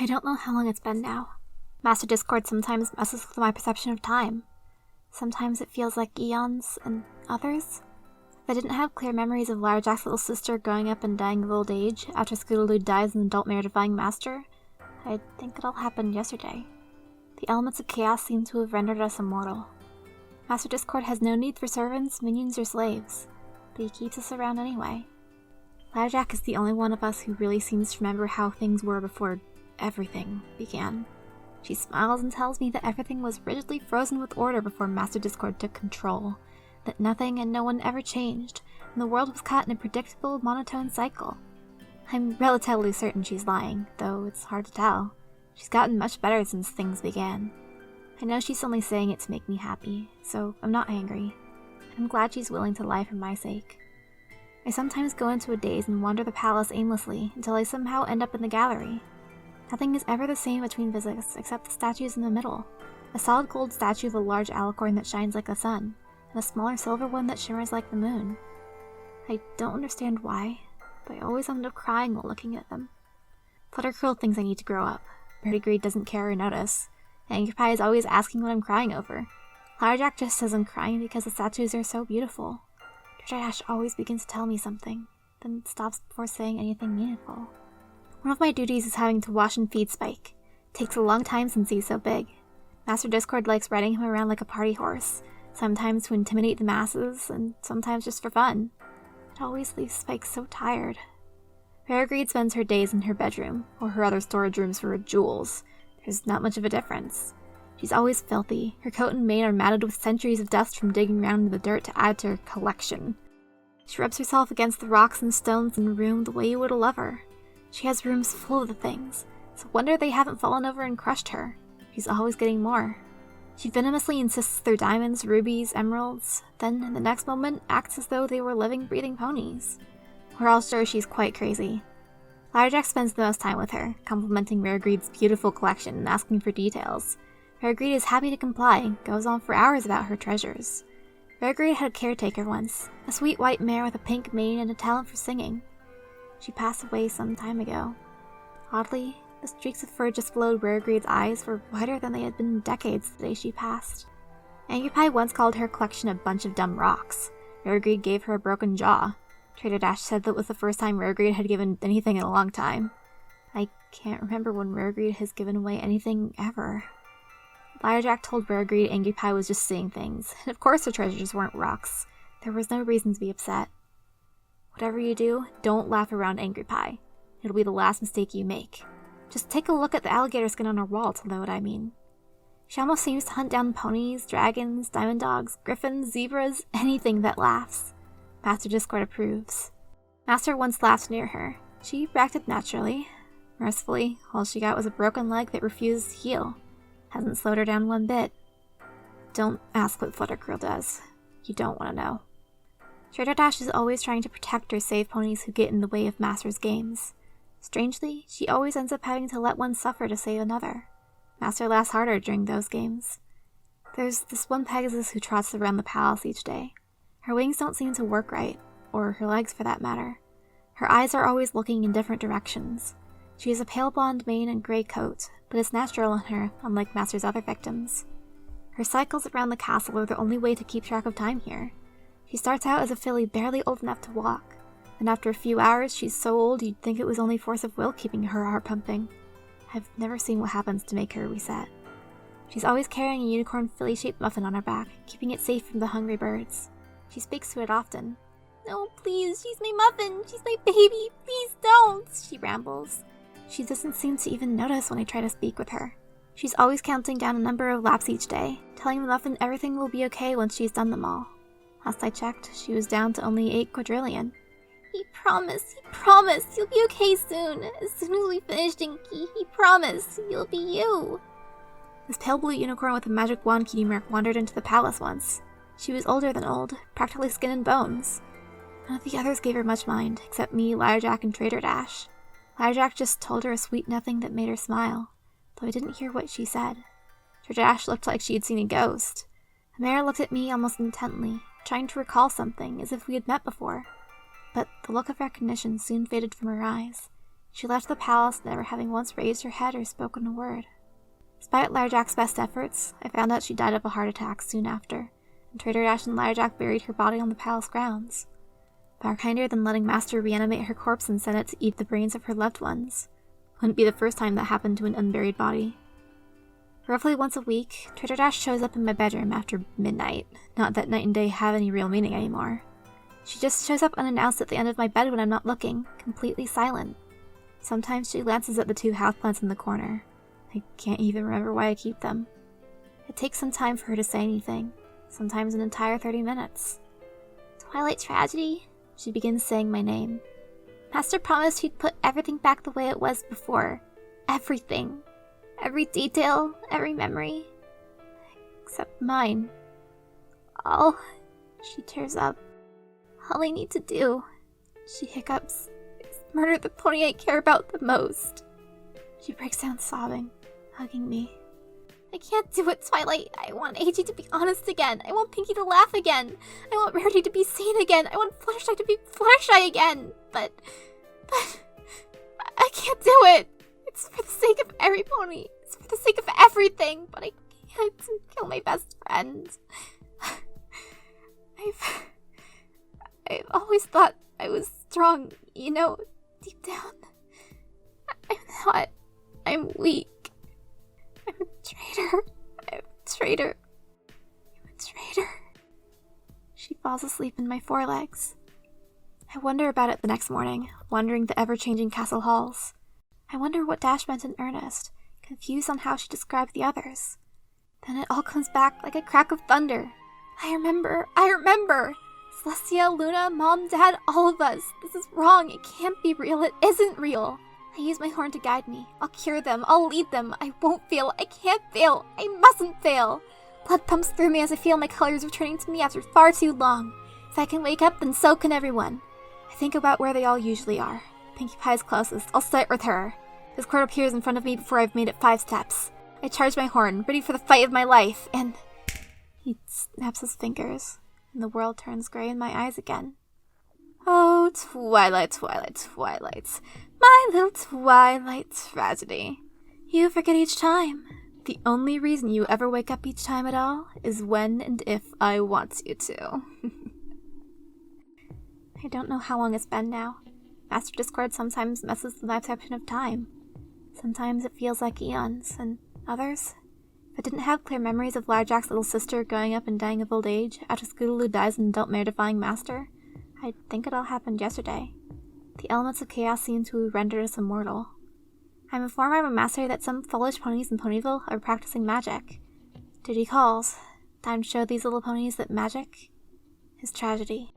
I don't know how long it's been now. Master Discord sometimes messes with my perception of time. Sometimes it feels like eons, and others? If I didn't have clear memories of Larjack's little sister growing up and dying of old age after Scootaloo dies an adult mare-defying master, I'd think it all happened yesterday. The elements of chaos seem to have rendered us immortal. Master Discord has no need for servants, minions, or slaves, but he keeps us around anyway. Larjack is the only one of us who really seems to remember how things were before everything began. She smiles and tells me that everything was rigidly frozen with order before Master Discord took control, that nothing and no one ever changed, and the world was caught in a predictable, monotone cycle. I'm relatively certain she's lying, though it's hard to tell. She's gotten much better since things began. I know she's only saying it to make me happy, so I'm not angry. I'm glad she's willing to lie for my sake. I sometimes go into a daze and wander the palace aimlessly until I somehow end up in the gallery. Nothing is ever the same between visits except the statues in the middle. A solid gold statue of a large alicorn that shines like the sun, and a smaller silver one that shimmers like the moon. I don't understand why, but I always end up crying while looking at them. Fluttercurl thinks I need to grow up. Reverie doesn't care or notice. Angry Pie is always asking what I'm crying over. Larjack just says I'm crying because the statues are so beautiful. Dash always begins to tell me something, then stops before saying anything meaningful. One of my duties is having to wash and feed Spike. It takes a long time since he's so big. Master Discord likes riding him around like a party horse, sometimes to intimidate the masses, and sometimes just for fun. It always leaves Spike so tired. Reverie spends her days in her bedroom, or her other storage rooms for her jewels. There's not much of a difference. She's always filthy. Her coat and mane are matted with centuries of dust from digging around in the dirt to add to her collection. She rubs herself against the rocks and stones in the room the way you would a lover. She has rooms full of the things. It's a wonder they haven't fallen over and crushed her. She's always getting more. She venomously insists they're diamonds, rubies, emeralds, then in the next moment acts as though they were living, breathing ponies. We're all sure she's quite crazy. Larjack spends the most time with her, complimenting Reverie's beautiful collection and asking for details. Reverie is happy to comply and goes on for hours about her treasures. Reverie had a caretaker once, a sweet white mare with a pink mane and a talent for singing. She passed away some time ago. Oddly, the streaks of fur just below Reverie's eyes were whiter than they had been in decades the day she passed. Angry Pie once called her collection a bunch of dumb rocks. Reverie gave her a broken jaw. Trader Dash said that was the first time Reverie had given anything in a long time. I can't remember when Reverie has given away anything ever. Larjack told Reverie Angry Pie was just seeing things, and of course the treasures weren't rocks. There was no reason to be upset. Whatever you do, don't laugh around Angry Pie. It'll be the last mistake you make. Just take a look at the alligator skin on her wall to know what I mean. She almost seems to hunt down ponies, dragons, diamond dogs, griffins, zebras, anything that laughs. Master Discord approves. Master once laughed near her. She reacted naturally. Mercifully, all she got was a broken leg that refused to heal. Hasn't slowed her down one bit. Don't ask what Fluttercurl does. You don't want to know. Trader Dash is always trying to protect or save ponies who get in the way of Master's games. Strangely, she always ends up having to let one suffer to save another. Master laughs harder during those games. There's this one Pegasus who trots around the palace each day. Her wings don't seem to work right, or her legs for that matter. Her eyes are always looking in different directions. She has a pale blonde mane and gray coat, but it's natural in her, unlike Master's other victims. Her cycles around the castle are the only way to keep track of time here. She starts out as a filly barely old enough to walk, and after a few hours she's so old you'd think it was only force of will keeping her heart pumping. I've never seen what happens to make her reset. She's always carrying a unicorn filly-shaped muffin on her back, keeping it safe from the hungry birds. She speaks to it often. "No, please, she's my muffin, she's my baby, please don't," she rambles. She doesn't seem to even notice when I try to speak with her. She's always counting down a number of laps each day, telling the muffin everything will be okay once she's done them all. Last I checked, she was down to only 8 quadrillion. He promised, you'll be okay soon. As soon as we finish Dinky, he promised, you'll be you. This pale blue unicorn with a magic wand cutie mark wandered into the palace once. She was older than old, practically skin and bones. None of the others gave her much mind, except me, Larjack, and Trader Dash. Larjack just told her a sweet nothing that made her smile, though I didn't hear what she said. Trader Dash looked like she had seen a ghost. The mayor looked at me almost intently, trying to recall something, as if we had met before. But the look of recognition soon faded from her eyes, She left the palace, never having once raised her head or spoken a word. Despite Larjack's best efforts, I found out she died of a heart attack soon after, and Trader Dash and Larjack buried her body on the palace grounds. Far kinder than letting Master reanimate her corpse and send it to eat the brains of her loved ones. Wouldn't be the first time that happened to an unburied body. Roughly once a week, Trader Dash shows up in my bedroom after midnight. Not that night and day have any real meaning anymore. She just shows up unannounced at the end of my bed when I'm not looking, completely silent. Sometimes she glances at the 2 houseplants in the corner. I can't even remember why I keep them. It takes some time for her to say anything, sometimes an entire 30 minutes. Twilight Tragedy? She begins saying my name. Master promised he'd put everything back the way it was before. Everything. Every detail, every memory. Except mine. All. She tears up. All I need to do, she hiccups, is murder the pony I care about the most. She breaks down sobbing, hugging me. I can't do it, Twilight. I want Eiji to be honest again. I want Pinkie to laugh again. I want Rarity to be sane again. I want Fluttershy to be Fluttershy again. But I can't do it. It's for the sake of every pony. It's for the sake of everything. But I can't kill my best friend. I've always thought I was strong, you know, deep down. I'm not. I'm weak. I'm a traitor. I'm a traitor. I'm a traitor. She falls asleep in my forelegs. I wonder about it the next morning, wandering the ever-changing castle halls. I wonder what Dash meant in earnest, confused on how she described the others. Then it all comes back like a crack of thunder. I remember! Celestia, Luna, Mom, Dad, all of us. This is wrong. It can't be real. It isn't real. I use my horn to guide me. I'll cure them. I'll lead them. I won't fail. I can't fail. I mustn't fail. Blood pumps through me as I feel my colors returning to me after far too long. If I can wake up, then so can everyone. I think about where they all usually are. Pinkie Pie's closest. I'll start with her. Discord appears in front of me before I've made it 5 steps. I charge my horn, ready for the fight of my life, and he snaps his fingers, and the world turns gray in my eyes again. Oh, Twilight, my little Twilight Tragedy. You forget each time. The only reason you ever wake up each time at all is when and if I want you to. I don't know how long it's been now. Master Discord sometimes messes with my perception of time. Sometimes it feels like eons, and others? If I didn't have clear memories of Larjack's little sister growing up and dying of old age, after Scootaloo dies an adult mare-defying master, I'd think it all happened yesterday. The elements of chaos seem to have rendered us immortal. I'm informed by my master that some foolish ponies in Ponyville are practicing magic. Duty calls. Time to show these little ponies that magic is tragedy.